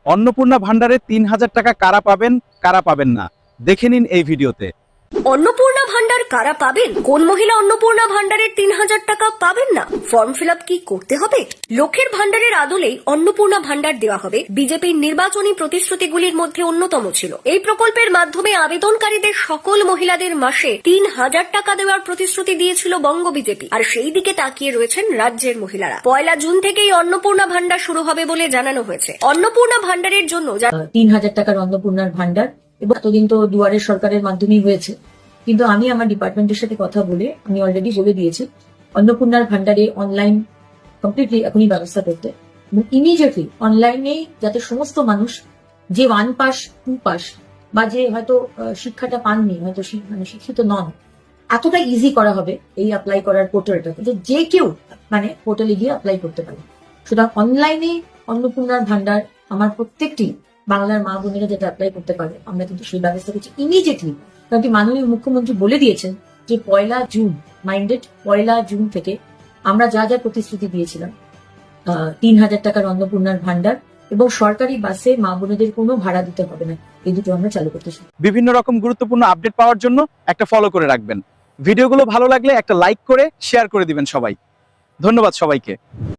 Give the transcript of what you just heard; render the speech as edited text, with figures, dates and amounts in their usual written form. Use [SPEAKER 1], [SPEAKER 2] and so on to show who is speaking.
[SPEAKER 1] অন্নপূর্ণা ভান্ডারে ৩,০০০ টাকা কারা পাবেন কারা পাবেন না দেখে নিন এই ভিডিওতে।
[SPEAKER 2] অন্নপূর্ণা ভান্ডার কারা পাবেন? কোন মহিলা অন্নপূর্ণা ভান্ডারের ৩,০০০ টাকা পাবেন না? ফর্ম ফিল আপ কি করতে হবে? লক্ষ্যের ভান্ডারের আদলেই অন্নপূর্ণা ভান্ডার দেওয়া হবে বিজেপির নির্বাচনী প্রতিশ্রুতিগুলির মধ্যে অন্যতম ছিল। এই প্রকল্পের মাধ্যমে আবেদনকারীদের সকল মহিলাদের মাসে ৩,০০০ টাকা দেওয়ার প্রতিশ্রুতি দিয়েছিল বঙ্গ বিজেপি। আর সেই দিকে তাকিয়ে রয়েছেন রাজ্যের মহিলারা। ১ জুন থেকেই অন্নপূর্ণা ভান্ডার শুরু হবে বলে জানানো হয়েছে। অন্নপূর্ণা ভান্ডারের জন্য
[SPEAKER 3] ৩,০০০ টাকার অন্নপূর্ণার ভান্ডার, এবং এতদিন তো দুয়ারের সরকারের মাধ্যমেই হয়েছে, কিন্তু আমি আমার ডিপার্টমেন্টের সাথে কথা বলে আমি অলরেডি বলে দিয়েছি অন্নপূর্ণার ভান্ডারে অনলাইন কমপ্লিটলি এখনই ব্যবস্থা করতে, এবং ইমিডিয়েটলি অনলাইনে যাতে সমস্ত মানুষ যে 1 পাস 2 পাস বা যে হয়তো শিক্ষাটা পাননি, হয়তো মানে শিক্ষিত নন, এতটা ইজি করা হবে এই অ্যাপ্লাই করার পোর্টালটাকে, যে কেউ মানে পোর্টালে গিয়ে অ্যাপ্লাই করতে পারে। সুতরাং অনলাইনে অন্নপূর্ণার ভান্ডার আমার প্রত্যেকটি বাংলার মা বোনেরা যাতে অ্যাপ্লাই করতে পারে, আমরা কিন্তু সেই ব্যবস্থা করছি ইমিডিয়েটলি। কারণ কি মাননীয় মুখ্যমন্ত্রী বলে দিয়েছেন যে 1 জুন মাইন্ডেড 1 জুন থেকে আমরা যা যা প্রতিশ্রুতি দিয়েছিলাম, ৩,০০০ টাকার অন্নপূর্ণার ভান্ডার এবং সরকারি বাসে মা বোনেদের কোনো ভাড়া দিতে হবে না, এই দুটো আমরা চালু করতে চাই।
[SPEAKER 1] বিভিন্ন রকম গুরুত্বপূর্ণ আপডেট পাওয়ার জন্য একটা ফলো করে রাখবেন। ভিডিওগুলো ভালো লাগলে একটা লাইক করে শেয়ার করে দিবেন সবাই। ধন্যবাদ সবাইকে।